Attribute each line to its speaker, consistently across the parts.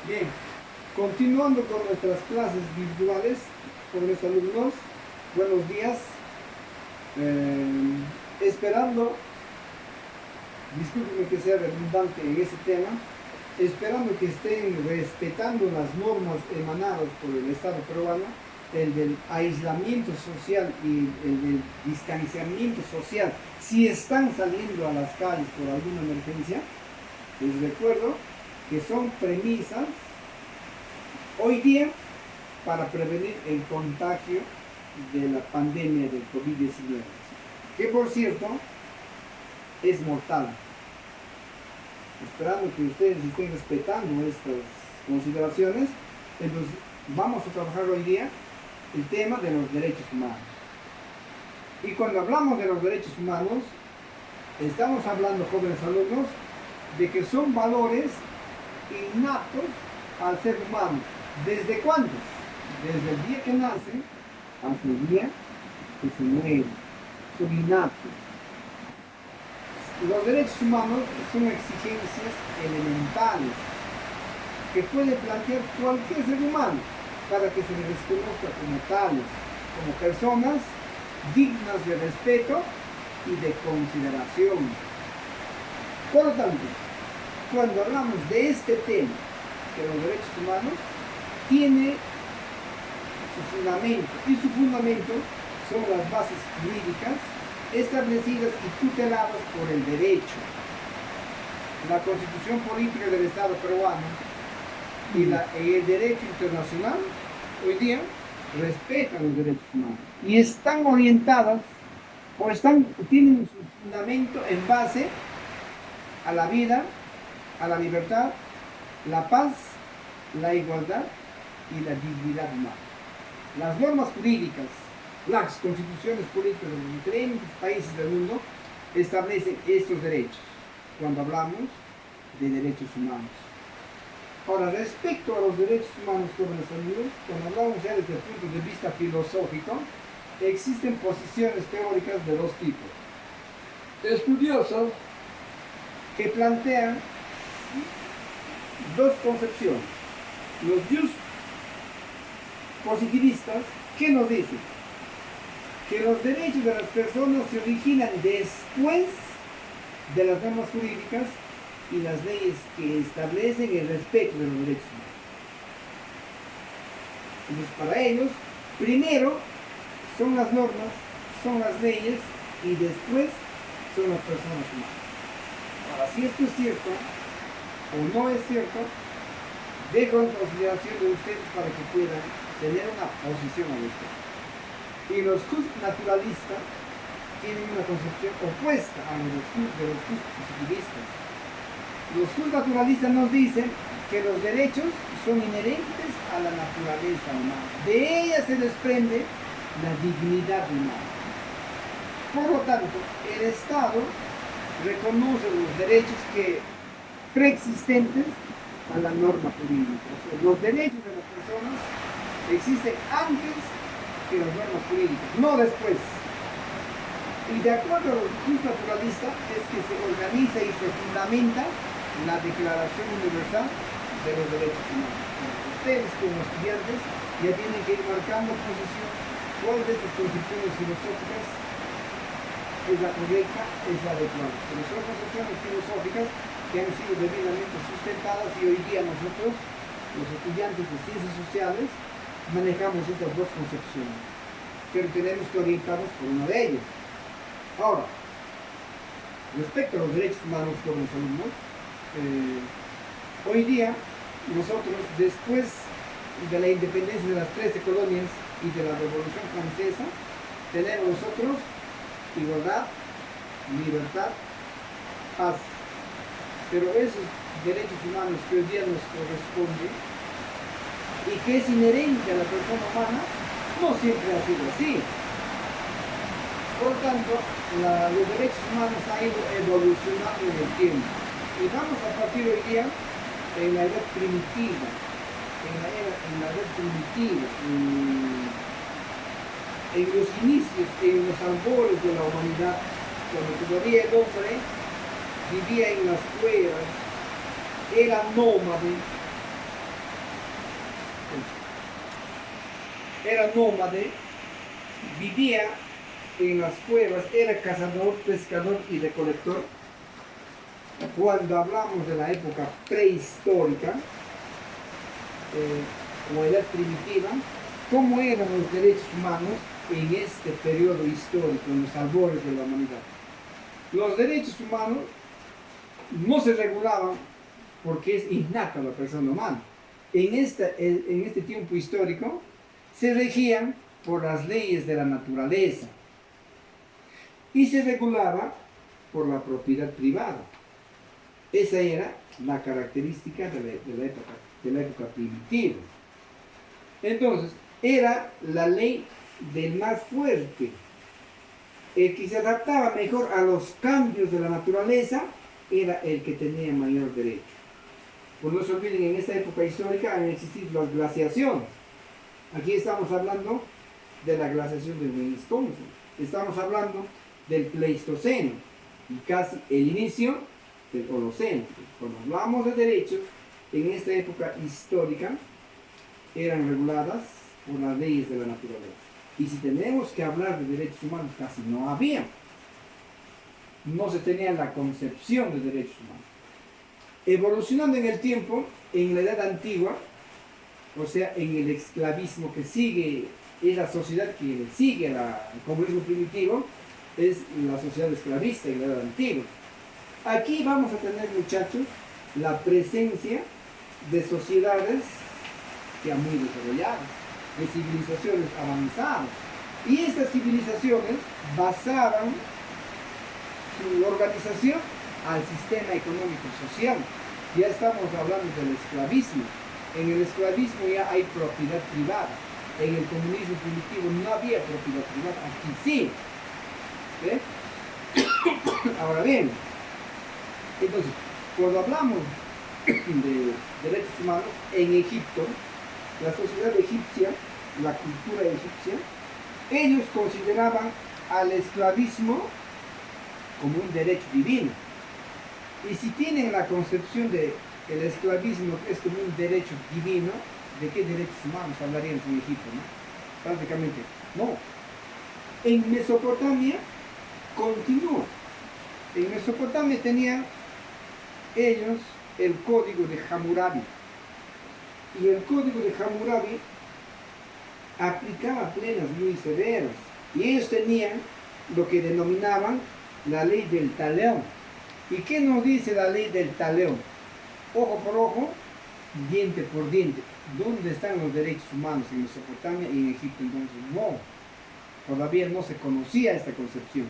Speaker 1: Bien, continuando con nuestras clases virtuales con los alumnos, buenos días. Esperando, discúlpenme que sea redundante en ese tema, esperando que estén respetando las normas emanadas por el Estado peruano, el del aislamiento social y el del distanciamiento social, si están saliendo a las calles por alguna emergencia. Les recuerdo que son premisas hoy día para prevenir el contagio de la pandemia del COVID-19, que por cierto es mortal. Esperando que ustedes estén respetando estas consideraciones, entonces vamos a trabajar hoy día el tema de los derechos humanos. Y cuando hablamos de los derechos humanos, estamos hablando, jóvenes alumnos, de que son valores innatos al ser humano. ¿Desde cuándo? Desde el día que nace hasta el día que se muere. Son innatos. Los derechos humanos son exigencias elementales que puede plantear cualquier ser humano para que se les reconozca como tales, como personas dignas de respeto y de consideración. Por lo tanto, cuando hablamos de este tema, de los derechos humanos, tiene su fundamento, y su fundamento son las bases jurídicas establecidas y tuteladas por el derecho. La Constitución Política del Estado peruano y el derecho internacional hoy día respetan los derechos humanos y están orientadas o tienen su fundamento en base a la vida, a la libertad, la paz, la igualdad y la dignidad humana. Las normas jurídicas, las constituciones políticas de los diferentes países del mundo establecen estos derechos cuando hablamos de derechos humanos. Ahora, respecto a los derechos humanos, jóvenes amigos, cuando hablamos ya desde el punto de vista filosófico, existen posiciones teóricas de dos tipos. Estudiosos que plantean dos concepciones. Los just positivistas, ¿qué nos dicen? Que los derechos de las personas se originan después de las normas jurídicas y las leyes que establecen el respeto de los derechos humanos. Entonces, para ellos, primero son las normas, son las leyes y después son las personas humanas. Ahora, si esto es cierto o no es cierto, dejo en consideración de ustedes para que puedan tener una posición al respecto. Y los justnaturalistas tienen una concepción opuesta a los positivistas. Los justnaturalistas nos dicen que los derechos son inherentes a la naturaleza humana. De ella se desprende la dignidad humana. Por lo tanto, el Estado reconoce los derechos preexistentes a la norma jurídica. O sea, los derechos de las personas existen antes que las normas jurídicas, no después. Y de acuerdo a los justnaturalistas es que se organiza y se fundamenta la Declaración Universal de los Derechos Humanos. Ustedes como estudiantes ya tienen que ir marcando posición, cuál de estas concepciones filosóficas es la correcta, es la adecuada. Pero son concepciones filosóficas que han sido debidamente sustentadas y hoy día nosotros, los estudiantes de ciencias sociales, manejamos estas dos concepciones, pero tenemos que orientarnos por una de ellas. Ahora, respecto a los derechos humanos con los alumnos, hoy día nosotros, después de la independencia de las 13 colonias y de la Revolución Francesa, tenemos nosotros igualdad, libertad, paz. Pero esos derechos humanos que hoy día nos corresponden y que es inherente a la persona humana, no siempre ha sido así. Por lo tanto, los derechos humanos han ido evolucionando en el tiempo. Y vamos a partir hoy día en la edad primitiva, en los inicios, en los albores de la humanidad, cuando todavía el hombre vivía en las cuevas, era nómade, Era nómade, vivía en las cuevas, era cazador, pescador y recolector. Cuando hablamos de la época prehistórica, o edad primitiva, ¿cómo eran los derechos humanos en este periodo histórico, en los albores de la humanidad? Los derechos humanos no se regulaban porque es innata la persona humana. En este tiempo histórico se regían por las leyes de la naturaleza y se regulaba por la propiedad privada. Esa era la característica de la época primitiva. Entonces, era la ley del más fuerte. El que se adaptaba mejor a los cambios de la naturaleza era el que tenía mayor derecho. Pues no se olviden, en esta época histórica han existido las glaciaciones. Aquí estamos hablando de la glaciación del Wisconsin. Estamos hablando del Pleistoceno y casi el inicio del Holoceno. Cuando hablamos de derechos, en esta época histórica eran reguladas por las leyes de la naturaleza. Y si tenemos que hablar de derechos humanos, casi no había. No se tenía la concepción de derechos humanos. Evolucionando en el tiempo, en la edad antigua, o sea, en el esclavismo que sigue, es la sociedad que sigue el comunismo primitivo, es la sociedad esclavista en la edad antigua. Aquí vamos a tener, muchachos, la presencia de sociedades ya muy desarrolladas, de civilizaciones avanzadas. Y estas civilizaciones basaban su organización al sistema económico social. Ya estamos hablando del esclavismo. En el esclavismo ya hay propiedad privada. En el comunismo primitivo no había propiedad privada, aquí sí. ¿Eh? Ahora bien, entonces, cuando hablamos de derechos humanos, en Egipto, la sociedad egipcia, la cultura egipcia, ellos consideraban al esclavismo como un derecho divino. Y si tienen la concepción de el esclavismo es como un derecho divino, ¿de qué derechos humanos hablaríamos en Egipto, no? Prácticamente no. En Mesopotamia continúa. En Mesopotamia tenían ellos el código de Hammurabi. Y el código de Hammurabi aplicaba penas muy severas. Y ellos tenían lo que denominaban la ley del talión. ¿Y qué nos dice la ley del talión? Ojo por ojo, diente por diente. ¿Dónde están los derechos humanos en Mesopotamia y en Egipto? Entonces no, todavía no se conocía esta concepción.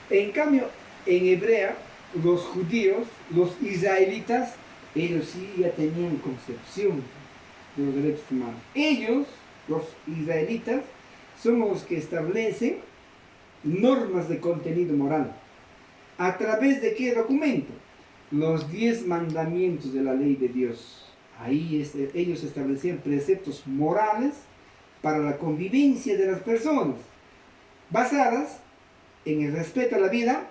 Speaker 1: En cambio, en Hebrea, los judíos, los israelitas, ellos sí ya tenían concepción de los derechos humanos. Ellos, los israelitas, son los que establecen normas de contenido moral. ¿A través de qué documento? Los 10 mandamientos de la ley de Dios. Ahí ellos establecían preceptos morales para la convivencia de las personas, basadas en el respeto a la vida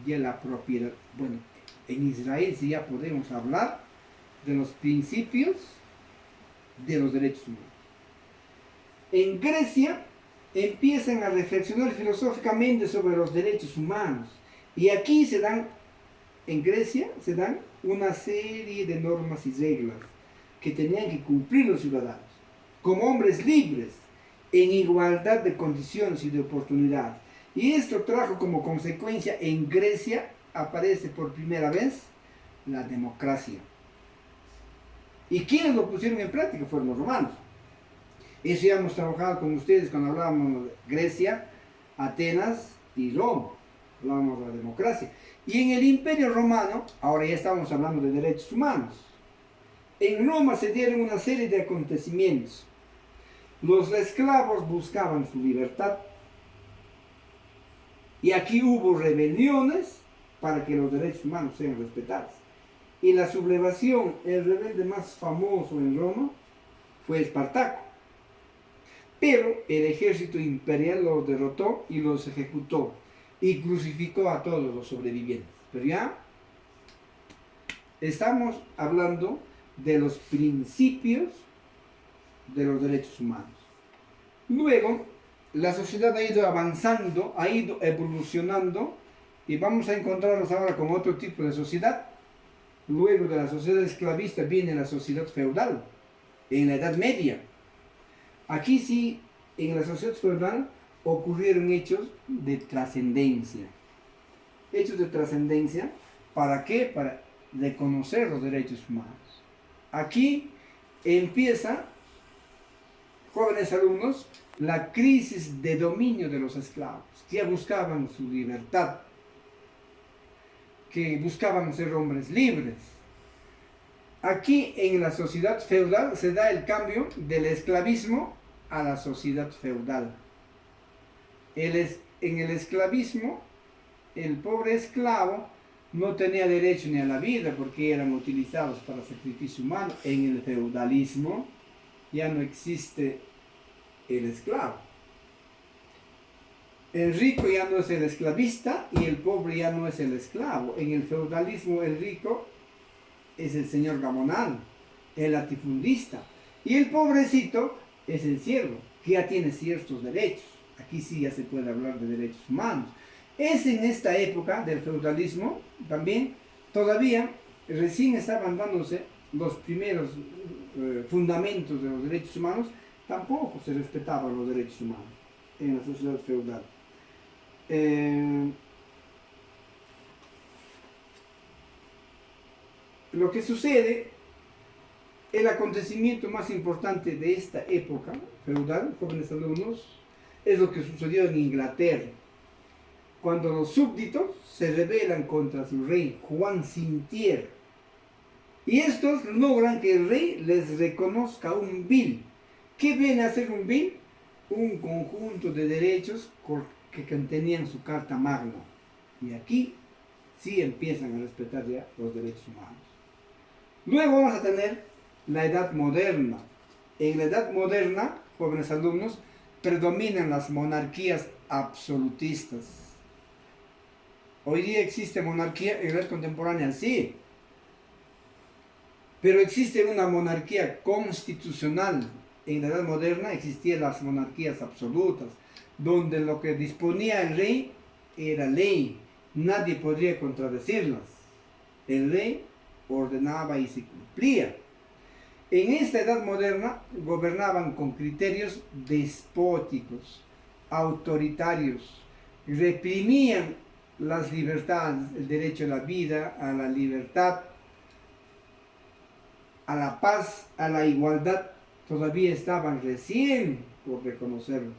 Speaker 1: y a la propiedad. Bueno, en Israel sí ya podemos hablar de los principios de los derechos humanos. En Grecia empiezan a reflexionar filosóficamente sobre los derechos humanos. Y aquí en Grecia se dan una serie de normas y reglas que tenían que cumplir los ciudadanos, como hombres libres, en igualdad de condiciones y de oportunidades. Y esto trajo como consecuencia, en Grecia aparece por primera vez la democracia. ¿Y quiénes lo pusieron en práctica? Fueron los romanos. Eso ya hemos trabajado con ustedes cuando hablábamos de Grecia, Atenas y Roma. Hablábamos de la democracia. Y en el Imperio Romano, ahora ya estamos hablando de derechos humanos. En Roma se dieron una serie de acontecimientos. Los esclavos buscaban su libertad. Y aquí hubo rebeliones para que los derechos humanos sean respetados. Y la sublevación, el rebelde más famoso en Roma fue Espartaco. Pero el ejército imperial los derrotó y los ejecutó. Y crucificó a todos los sobrevivientes. Pero ya estamos hablando de los principios de los derechos humanos. Luego, la sociedad ha ido avanzando, ha ido evolucionando y vamos a encontrarnos ahora con otro tipo de sociedad. Luego de la sociedad esclavista viene la sociedad feudal, en la Edad Media. Aquí sí, en la sociedad feudal ocurrieron hechos de trascendencia. Hechos de trascendencia, ¿para qué? Para reconocer los derechos humanos. Aquí empieza, jóvenes alumnos, la crisis de dominio de los esclavos, que ya buscaban su libertad, que buscaban ser hombres libres. Aquí en la sociedad feudal se da el cambio del esclavismo a la sociedad feudal. En el esclavismo, el pobre esclavo no tenía derecho ni a la vida porque eran utilizados para sacrificio humano. En el feudalismo ya no existe el esclavo. El rico ya no es el esclavista y el pobre ya no es el esclavo. En el feudalismo el rico es el señor gamonal, el latifundista, y el pobrecito es el siervo, que ya tiene ciertos derechos. Aquí sí ya se puede hablar de derechos humanos. Es en esta época del feudalismo también, todavía recién estaban dándose los primeros fundamentos de los derechos humanos, tampoco se respetaban los derechos humanos en la sociedad feudal. Lo que sucede, el acontecimiento más importante de esta época feudal, jóvenes alumnos, es lo que sucedió en Inglaterra, cuando los súbditos se rebelan contra su rey, Juan sin tierra. Y estos logran que el rey les reconozca un bill. ¿Qué viene a ser un bill? Un conjunto de derechos que contenían su Carta Magna. Y aquí sí empiezan a respetar ya los derechos humanos. Luego vamos a tener la Edad Moderna. En la Edad Moderna, jóvenes alumnos, predominan las monarquías absolutistas. Hoy día existe monarquía en la edad contemporánea, sí. Pero existe una monarquía constitucional. En la Edad Moderna existían las monarquías absolutas, donde lo que disponía el rey era ley. Nadie podría contradecirlas. El rey ordenaba y se cumplía. En esta Edad Moderna gobernaban con criterios despóticos, autoritarios, reprimían las libertades, el derecho a la vida, a la libertad, a la paz, a la igualdad, todavía estaban recién por reconocerlo.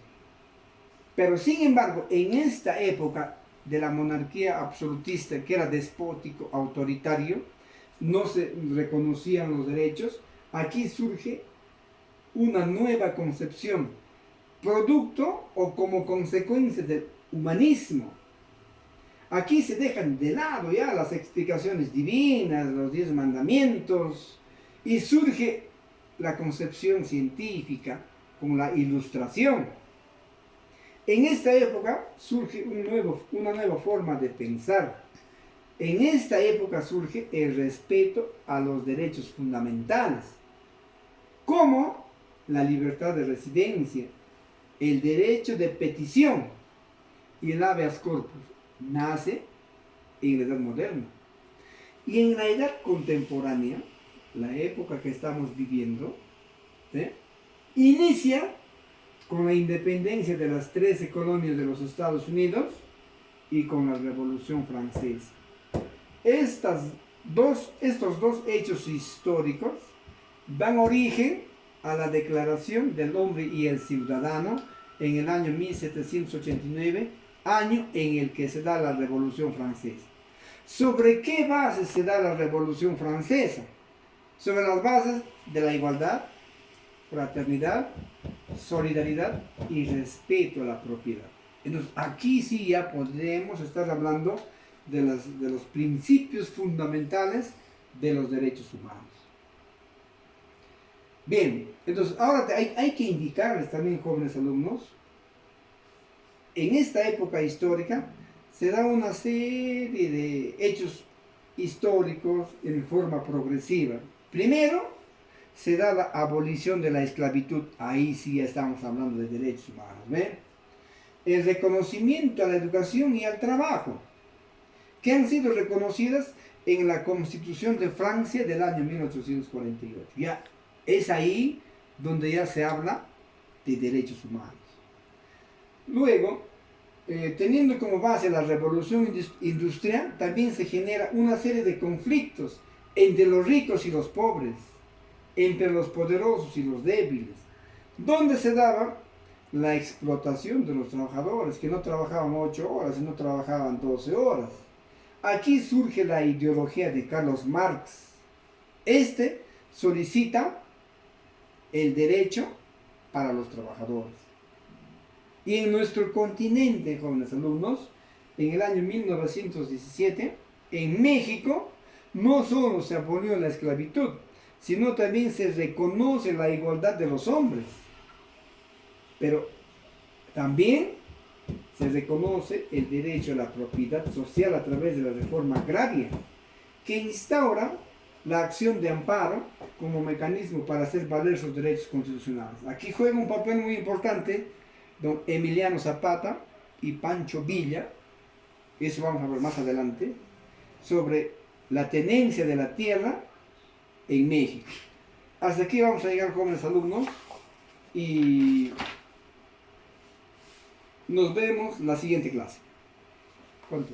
Speaker 1: Pero sin embargo, en esta época de la monarquía absolutista, que era despótico, autoritario, no se reconocían los derechos, aquí surge una nueva concepción, producto o como consecuencia del humanismo. Aquí se dejan de lado ya las explicaciones divinas, los 10 mandamientos, y surge la concepción científica con la ilustración. En esta época surge una nueva forma de pensar. En esta época surge el respeto a los derechos fundamentales, como la libertad de residencia, el derecho de petición y el habeas corpus. Nace en la Edad Moderna. Y en la Edad Contemporánea, la época que estamos viviendo, inicia con la independencia de las 13 colonias de los Estados Unidos y con la Revolución Francesa. Estos dos hechos históricos dan origen a la Declaración del Hombre y el Ciudadano en el año 1789, año en el que se da la Revolución Francesa. ¿Sobre qué bases se da la Revolución Francesa? Sobre las bases de la igualdad, fraternidad, solidaridad y respeto a la propiedad. Entonces, aquí sí ya podemos estar hablando de los principios fundamentales de los derechos humanos. Bien, entonces ahora hay que indicarles también, jóvenes alumnos, en esta época histórica se da una serie de hechos históricos en forma progresiva. Primero, se da la abolición de la esclavitud. Ahí sí estamos hablando de derechos humanos. ¿Ven? El reconocimiento a la educación y al trabajo, que han sido reconocidas en la Constitución de Francia del año 1848. Ya es ahí donde ya se habla de derechos humanos. Luego, teniendo como base la revolución industrial, también se genera una serie de conflictos entre los ricos y los pobres, entre los poderosos y los débiles, donde se daba la explotación de los trabajadores, que no trabajaban 8 horas, sino trabajaban 12 horas. Aquí surge la ideología de Carlos Marx. Este solicita el derecho para los trabajadores. Y en nuestro continente, jóvenes alumnos, en el año 1917, en México, no solo se abolió la esclavitud, sino también se reconoce la igualdad de los hombres. Pero también se reconoce el derecho a la propiedad social a través de la reforma agraria, que instaura la acción de amparo como mecanismo para hacer valer sus derechos constitucionales. Aquí juega un papel muy importante don Emiliano Zapata y Pancho Villa, eso vamos a ver más adelante, sobre la tenencia de la tierra en México. Hasta aquí vamos a llegar, jóvenes alumnos, y nos vemos en la siguiente clase. ¿Cuánto?